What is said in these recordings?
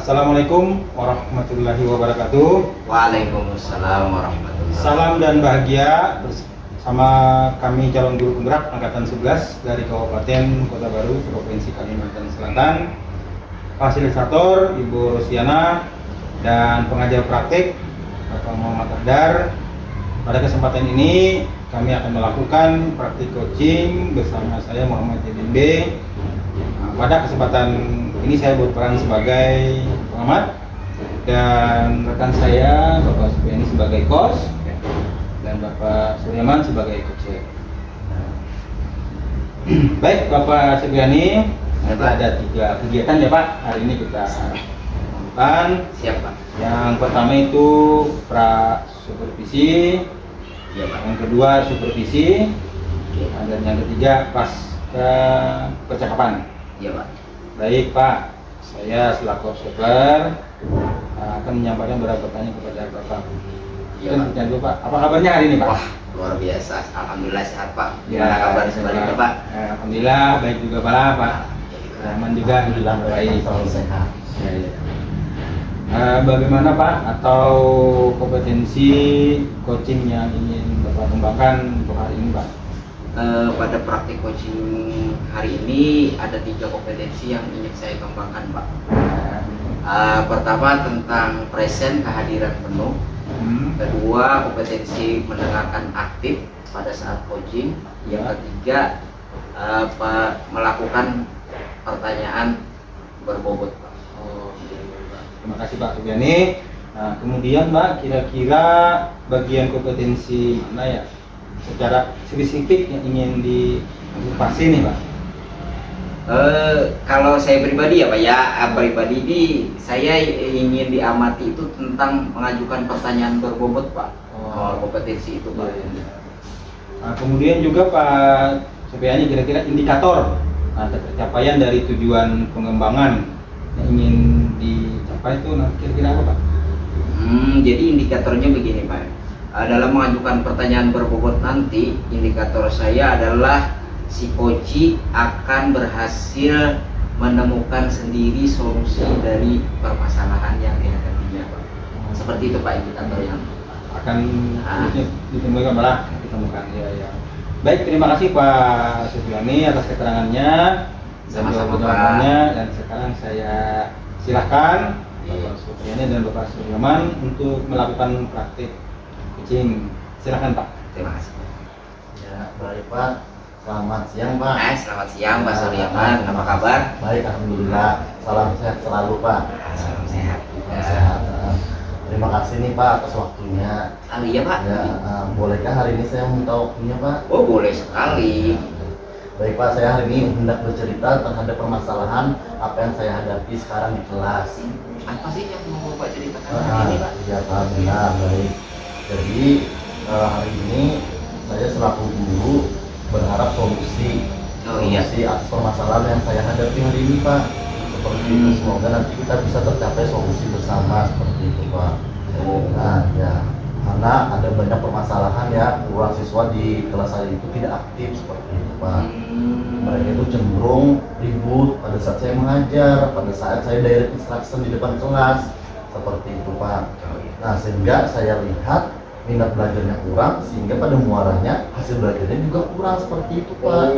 Assalamualaikum warahmatullahi wabarakatuh. Waalaikumsalam warahmatullahi wabarakatuh. Salam dan bahagia bersama kami calon guru penggerak angkatan 11 dari Kabupaten Kota Baru, Provinsi Kalimantan Selatan. Fasilitator Ibu Rosiana dan pengajar praktik Bapak Muhammad Adar. Pada kesempatan ini kami akan melakukan praktik coaching bersama saya Muhammad Jedin B. Pada kesempatan ini saya berperan sebagai pengamat dan rekan saya Bapak Supriani sebagai coach dan Bapak Suryaman sebagai coach. Baik Bapak Supriani, ada 3 kegiatan ya Pak hari ini kita lakukan. Siap Pak. Yang pertama itu pra supervisi, Iya Pak. yang kedua supervisi, dan yang ketiga percakapan. Iya Pak. Baik Pak, saya selaku observer akan menyampaikan beberapa pertanyaan kepada Bapak. Iya Pak. Jangan lupa, apa kabarnya hari ini Pak? Wah, luar biasa. Alhamdulillah sehat Pak. Ya, Gimana kabar sebaliknya Pak? Alhamdulillah baik juga Pak. Aman juga, alhamdulillah baik. Selalu sehat. Ya. Bagaimana Pak atau kompetensi coaching yang ingin Bapak kembangkan untuk hari ini Pak? Pada praktik coaching hari ini ada 3 kompetensi yang ingin saya kembangkan Pak. Pertama tentang present, kehadiran penuh. Kedua, kompetensi mendengarkan aktif pada saat coaching. Yang ketiga, melakukan pertanyaan berbobot Pak. Terima kasih Pak Supriani. Nah, kemudian Pak, kira-kira bagian kompetensi mana ya secara spesifik yang ingin diantisipasi nih Pak? Kalau saya pribadi ya Pak ya, pribadi ini saya ingin diamati itu tentang mengajukan pertanyaan berbobot Pak. Kompetensi itu Pak. Iya. Nah, kemudian juga Pak Supriani, kira-kira indikator tercapaian dari tujuan pengembangan yang ingin dicapai itu kira-kira apa Pak? Jadi indikatornya begini Pak. Dalam mengajukan pertanyaan berbobot nanti, indikator saya adalah si coach akan berhasil menemukan sendiri solusi dari permasalahan yang dihadapinya Pak. Seperti itu Pak indikatornya. Akan ditemukan malah ditemukan ya. Baik, terima kasih Pak Supriani atas keterangannya dan jawabannya. Dan sekarang saya silahkan Bapak Supriani dan Bapak Suryaman untuk melakukan praktik coaching. Silahkan Pak. Terima kasih. Ya, baik Pak. Selamat siang Pak. Selamat siang Pak Suryaman. Apa kabar? Baik, alhamdulillah. Salam sehat selalu Pak. Salam sehat. Sehat. Terima kasih nih Pak atas waktunya. Iya Pak. Ya, bolehkah hari ini saya minta waktunya Pak? Oh boleh sekali. Baik Pak, saya hari ini hendak bercerita terhadap permasalahan apa yang saya hadapi sekarang di kelas. Apa sih yang mau Bapak ceritakan hari ini Pak? Iya Pak, benar, baik. Jadi hari ini saya selaku guru berharap solusi atas permasalahan yang saya hadapi hari ini Pak. Seperti itu, semoga nanti kita bisa tercapai solusi bersama seperti itu Pak. Nah ya, karena ada banyak permasalahan ya, ruang siswa di kelas saya itu tidak aktif seperti itu Pak. Mereka itu cenderung ribut pada saat saya mengajar, pada saat saya direct instruction di depan kelas seperti itu Pak. Nah sehingga saya lihat minat belajarnya kurang, sehingga pada muaranya hasil belajarnya juga kurang seperti itu Pak.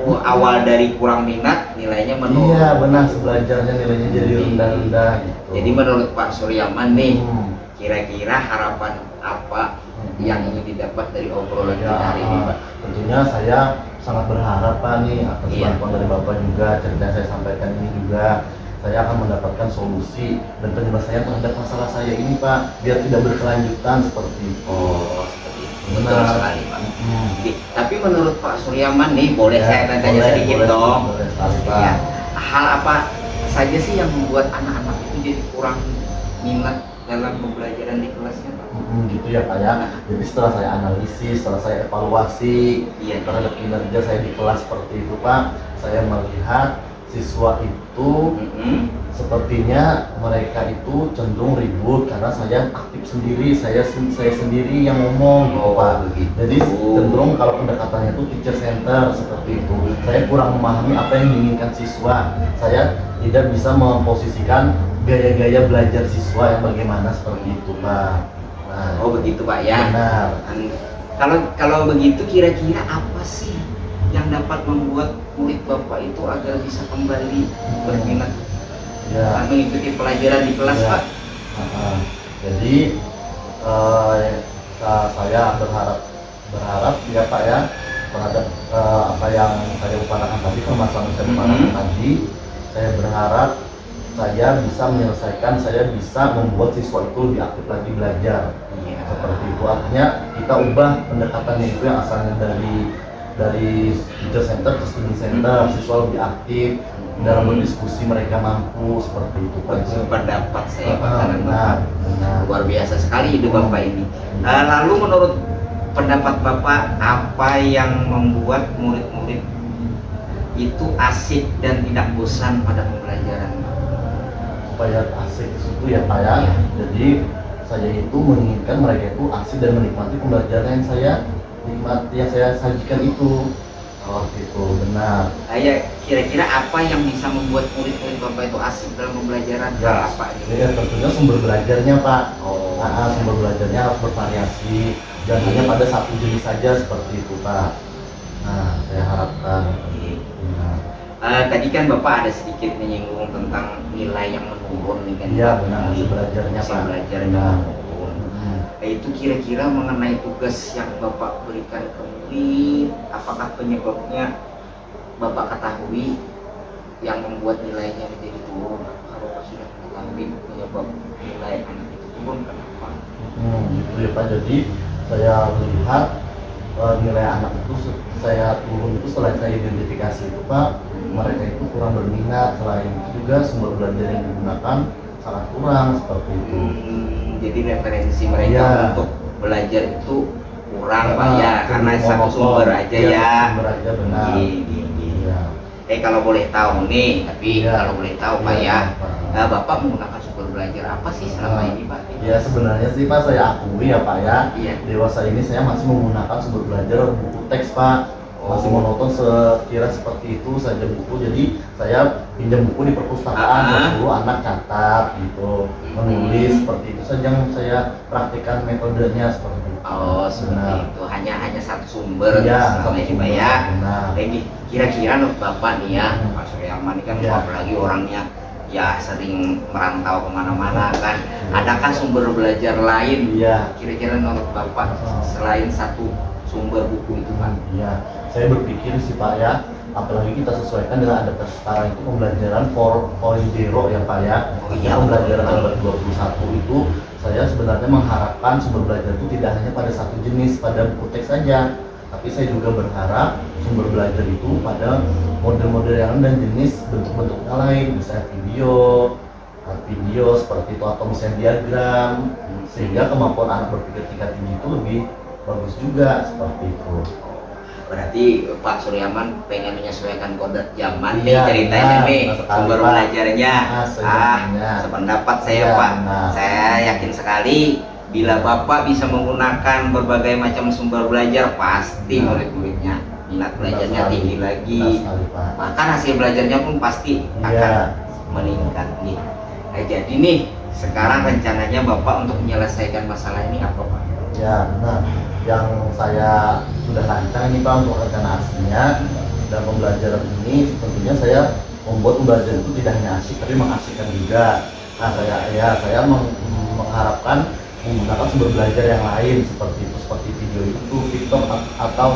Awal dari kurang minat, nilainya menurun. Iya benar, belajarnya nilainya jadi rendah-rendah gitu. Jadi menurut Pak Suryaman nih, kira-kira harapan apa yang ingin didapat dari obrolan kita hari ini Pak? Tentunya saya sangat berharap Pak nih atas bantuan dari Bapak juga, cerita yang saya sampaikan ini juga saya akan mendapatkan solusi dan penyelesaian terhadap masalah saya ini Pak, biar tidak berkelanjutan seperti itu. Seperti itu. Benar. Betul sekali Pak. Tapi menurut Pak Suryaman nih, boleh saya tanya sedikit dong? Boleh sekali Pak. Ya, hal apa saja sih yang membuat anak-anak itu jadi kurang minat dalam pembelajaran di kelasnya Pak? Gitu ya Pak ya. Jadi setelah saya analisis, setelah saya evaluasi terhadap kinerja saya di kelas seperti itu Pak, saya melihat siswa itu sepertinya mereka itu cenderung ribut karena saya aktif sendiri, saya sendiri yang ngomong gitu Pak. Jadi cenderung kalau pendekatannya itu teacher center seperti itu. Saya kurang memahami apa yang diinginkan siswa. Saya tidak bisa memposisikan gaya-gaya belajar siswa yang bagaimana seperti itu Pak. Nah, Oh begitu Pak ya. benar. Kalau begitu kira-kira apa sih yang dapat membuat murid Bapak itu agar bisa kembali berminat Ya. mengikuti pelajaran di kelas Ya. Pak? Jadi saya berharap ya Pak ya terhadap apa yang saya utarakan tadi, permasalahan saya utarakan tadi, saya berharap saya bisa menyelesaikan, saya bisa membuat siswa itu lebih aktif lagi belajar. Iya. Seperti itu, artinya kita ubah pendekatannya itu yang asalnya dari teacher center ke student center, siswa lebih aktif dalam berdiskusi, mereka mampu seperti itu Pak. Pendapat saya Pak Kanan Benar, Bapak. benar. Luar biasa sekali ide Bapak ini. Lalu menurut pendapat Bapak, apa yang membuat murid-murid itu asik dan tidak bosan pada pembelajaran? Supaya asik di situ ya Pak ya. Iya. Jadi saya itu menginginkan mereka itu asik dan menikmati pembelajaran yang saya nikmati, yang saya sajikan itu. Oh gitu, benar. Ya, kira-kira apa yang bisa membuat murid-murid Bapak itu asik dalam pembelajaran? Ya, Apa gitu? ya tentunya sumber belajarnya Pak. Oh. Sumber belajarnya harus bervariasi, jangan hanya pada satu jenis saja seperti itu Pak. Nah, saya harapkan. Nah, Tadi kan Bapak ada sedikit menyinggung tentang nilai yang menurun nih kan? iya benar, hasil belajarnya Hasil Pak. belajarnya Nah, menurun. Itu kira-kira mengenai tugas yang Bapak berikan ke murid, apakah penyebabnya Bapak ketahui yang membuat nilainya menjadi turun? Kalau Bapak sudah mengetahui penyebab nilai anak itu turun, kenapa? gitu ya Pak. Jadi saya melihat nilai anak itu saya turun itu setelah saya identifikasi itu Pak, mereka itu kurang berminat, selain itu juga sumber belajar yang digunakan sangat kurang seperti itu. Jadi referensi mereka Iya. untuk belajar itu kurang Pak ya, karena cenderung satu monoton. sumber aja Iya, ya. sumber aja benar. Iya. Kalau boleh tahu nih, tapi Iya. kalau boleh tahu Pak Iya, ya, Pak. Bapak menggunakan sumber belajar apa sih selama ini Pak? Ya sebenarnya sih Pak, saya akui ya Pak ya, Iya. dewasa ini saya masih menggunakan sumber belajar buku teks Pak. Masih Oh. monoton sekira seperti itu saja buku. Jadi saya pinjam buku di perpustakaan, Ah. dulu anak catat gitu, menulis seperti itu saja yang saya praktikkan metodenya seperti itu. Oh seperti Benar. itu, hanya satu sumber Iya, selama ini Pak ya. benar. Kira-kira menurut Bapak nih ya, Hmm. Pak Suryaman ini kan Iya. apalagi orangnya ya sering merantau kemana-mana kan. Adakah sumber belajar lain? Iya. Kira-kira menurut Bapak selain satu sumber buku itu Pak? Iya, saya berpikir sih Pak ya, apalagi kita sesuaikan dengan adaptasi sekarang itu pembelajaran 4.0 ya Pak ya. Oh iya, Pembelajaran betul. abad 21 itu saya sebenarnya mengharapkan sumber belajar itu tidak hanya pada satu jenis, pada buku teks saja, tapi saya juga berharap sumber belajar itu pada model-model yang dan jenis bentuk-bentuknya lain, misalnya video seperti itu, atau misalnya diagram, sehingga kemampuan anak berpikir tingkat tinggi itu lebih bagus juga seperti itu. Berarti Pak Suryaman pengen menyesuaikan kodrat zaman nih Iya, ceritanya benar, nih, benar sekali, sumber Pak. belajarnya. Sebenarnya. Sependapat saya Iya, Pak. benar. Saya yakin sekali bila Bapak bisa menggunakan berbagai macam sumber belajar, pasti Benar. murid-muridnya minat belajarnya sekali. tinggi lagi. Benar sekali, Pak. Bahkan hasil belajarnya pun pasti akan Iya. meningkat nih. Jadi nih, sekarang rencananya Bapak untuk menyelesaikan masalah ini apa Pak? Ya, benar. Yang saya sudah rancang ini Pak untuk rencana aslinya dan pembelajaran ini, tentunya saya membuat pembelajaran itu tidak hanya asik tapi mengasikkan juga. Nah, saya mengharapkan menggunakan sumber belajar yang lain seperti itu, seperti video YouTube, TikTok atau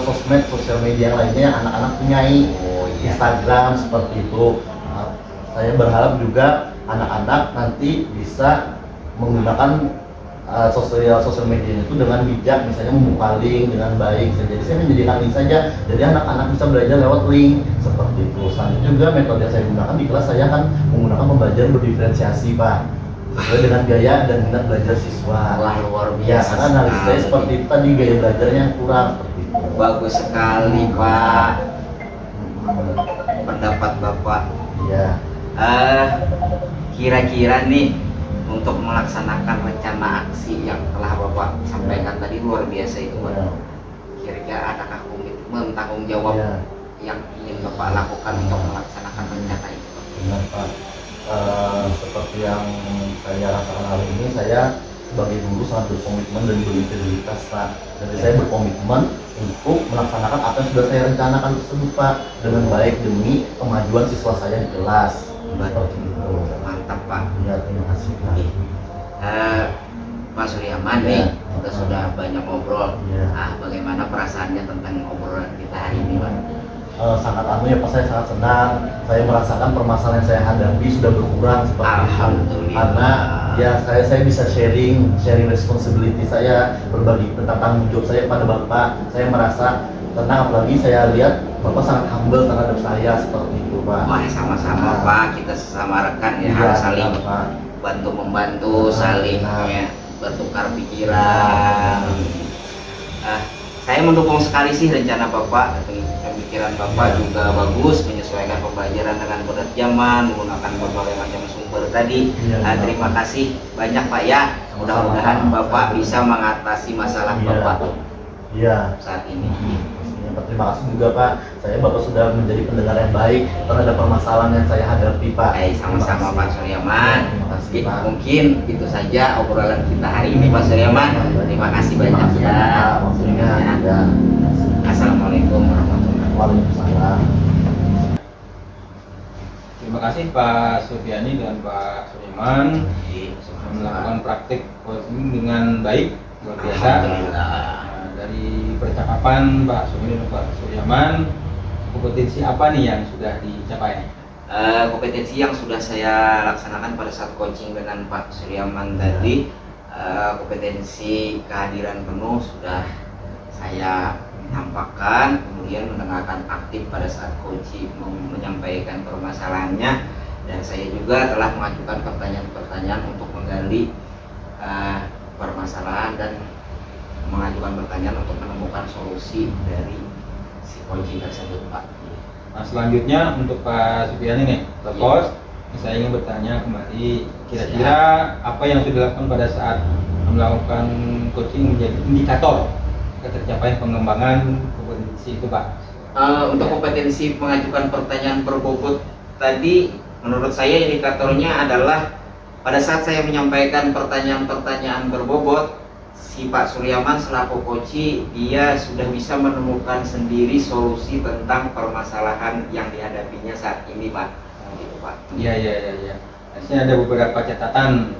sosial media yang lainnya yang anak-anak punyai. Oh iya. Instagram seperti itu. Nah, saya berharap juga anak-anak nanti bisa menggunakan sosial media itu dengan bijak, misalnya membuka link dengan baik. Jadi saya menjadikan link saja, jadi anak-anak bisa belajar lewat link seperti itu. Selanjutnya juga metode yang saya gunakan di kelas, saya akan menggunakan pembelajaran berdiferensiasi Pak, sesuai dengan gaya dan minat belajar siswa. Wah, luar Ya, biasa karena analisis saya sekali. seperti itu tadi, gaya belajarnya yang kurang seperti itu. Bagus sekali Pak pendapat Bapak. Iya. Kira-kira nih untuk melaksanakan rencana aksi yang telah Bapak sampaikan tadi luar biasa itu Pak. Iya. Kira-kira adakah komitmen tanggung jawab Iya. yang ingin Bapak lakukan untuk melaksanakan rencana itu Pak? Benar Pak. seperti yang saya rasakan hari ini, saya sebagai guru sangat berkomitmen dan berintegritas Pak. Jadi saya berkomitmen untuk melaksanakan apa yang sudah saya rencanakan tersebut Pak, dengan baik demi kemajuan siswa saya di kelas. Seperti itu. Mantap Pak. Ya, terima kasih Pak. Pak Suryaman Ya. nih, kita sudah banyak ngobrol. Ya. Bagaimana perasaannya tentang obrolan kita hari ini Pak? Sangat ya Pak, saya sangat senang. Saya merasakan permasalahan yang saya hadapi sudah berkurang seperti itu. Alhamdulillah. Karena ya saya bisa sharing responsibility saya, berbagi tentang tanggung jawab saya kepada Bapak. Saya merasa tenang, apalagi saya lihat Bapak sangat humble terhadap saya, seperti itu Pak. Wah, sama-sama Pak, kita sesama rekan ya, Iya, harus saling Pak. bantu-membantu, saling Benar. ya, bertukar pikiran. Saya mendukung sekali sih rencana Bapak. Pemikiran Bapak juga bagus, menyesuaikan pembelajaran dengan berat zaman, menggunakan berbagai macam sumber tadi. Iya, Terima kasih banyak Pak ya. Mudah-mudahan Bapak bisa mengatasi masalah Iya. Bapak Iya. saat ini. Pastinya Pak, terima kasih juga Pak. Bapak sudah menjadi pendengar yang baik terhadap permasalahan yang saya hadapi Pak. Baik, sama-sama Terima Pak kasih. Suryaman. Terima kasih Oke, Pak. mungkin itu saja obrolan kita hari ini Pak Suryaman. Terima kasih Terima banyak kasih ya. banyak, Pak. Waktunya. Ya. Ya. Assalamualaikum warahmatullahi wabarakatuh. Waalaikumsalam. Terima kasih Pak Sufiani dan Pak Suryaman melakukan praktik coaching dengan baik, luar biasa. Nah, dari percakapan Pak Sufiani dan Pak Suryaman, kompetensi apa nih yang sudah dicapai? Kompetensi yang sudah saya laksanakan pada saat coaching dengan Pak Suryaman tadi, kompetensi kehadiran penuh sudah saya tampakkan, kemudian mendengarkan aktif pada saat coaching menyampaikan permasalahannya, dan saya juga telah mengajukan pertanyaan-pertanyaan untuk menggali permasalahan dan mengajukan pertanyaan untuk menemukan solusi dari si coaching tersebut Pak. Nah, selanjutnya untuk Pak Sufiani nih, Pak Kos, saya ingin bertanya kembali, kira-kira apa yang sudah dilakukan pada saat melakukan coaching menjadi indikator tercapaian pengembangan kompetensi itu Pak? Untuk kompetensi mengajukan pertanyaan berbobot tadi, menurut saya indikatornya adalah pada saat saya menyampaikan pertanyaan-pertanyaan berbobot, si Pak Suryaman selaku coach, dia sudah bisa menemukan sendiri solusi tentang permasalahan yang dihadapinya saat ini Pak. Gitu Pak. Iya. Di ada beberapa catatan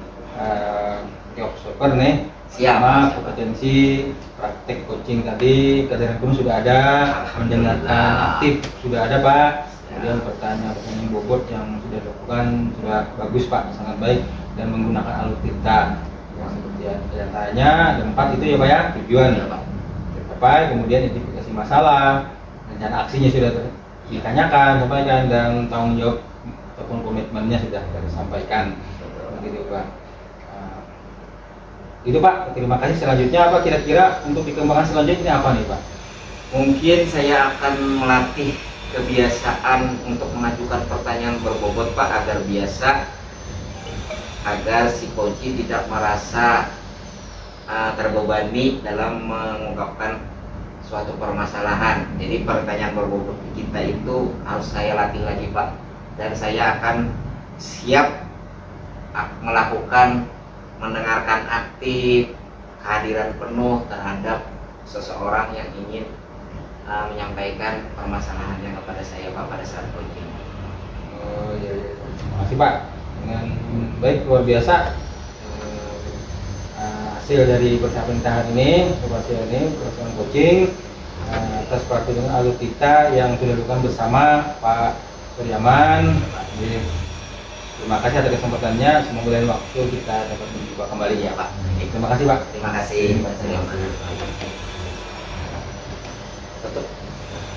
job seeker nih. Siap. Sama kompetensi praktek coaching tadi, kehadiran penuh sudah ada, mendengarkan aktif sudah ada Pak. Kemudian pertanyaan bobot yang sudah dilakukan sudah bagus Pak, sangat baik, dan menggunakan alutsista. Seperti yang tanya, ada 4 itu ya Pak ya, tujuan ya Pak tercapai, kemudian identifikasi masalah, rencana aksinya sudah ditanyakan, sampaikan, dan tanggung jawab ataupun komitmennya sudah disampaikan. Begitu Pak. Itu Pak, terima kasih. Selanjutnya apa kira-kira untuk dikembangkan selanjutnya apa nih Pak? Mungkin saya akan melatih kebiasaan untuk mengajukan pertanyaan berbobot Pak, agar biasa, agar si coach tidak merasa terbebani dalam mengungkapkan suatu permasalahan. Jadi pertanyaan berbobot kita itu harus saya latih lagi Pak, dan saya akan siap melakukan mendengarkan aktif, kehadiran penuh terhadap seseorang yang ingin menyampaikan permasalahannya kepada saya Pak pada saat coaching. Oh iya. Terima kasih Pak. Dengan baik, luar biasa hasil dari percakapan kita hari ini, hasil ini pelaksanaan coaching atas praktik dengan alutsista yang sudah dilakukan bersama Pak Suryaman. Jadi, terima kasih atas kesempatannya. Semoga lain waktu kita dapat berjumpa kembali ya Pak. Terima kasih Pak. Terima kasih Pak Suryaman.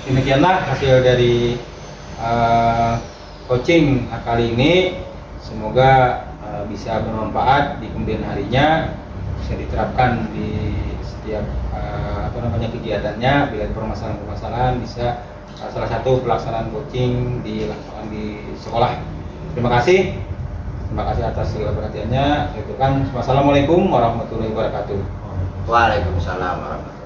Demikianlah hasil dari coaching kali ini. Semoga bisa bermanfaat di kemudian harinya, bisa diterapkan di setiap kegiatannya. Bila ada permasalahan-permasalahan, bisa salah satu pelaksanaan coaching dilakukan di sekolah. Terima kasih atas segala perhatiannya. Saya ucapkan wassalamualaikum warahmatullahi wabarakatuh. Waalaikumsalam warahmatullahi wabarakatuh.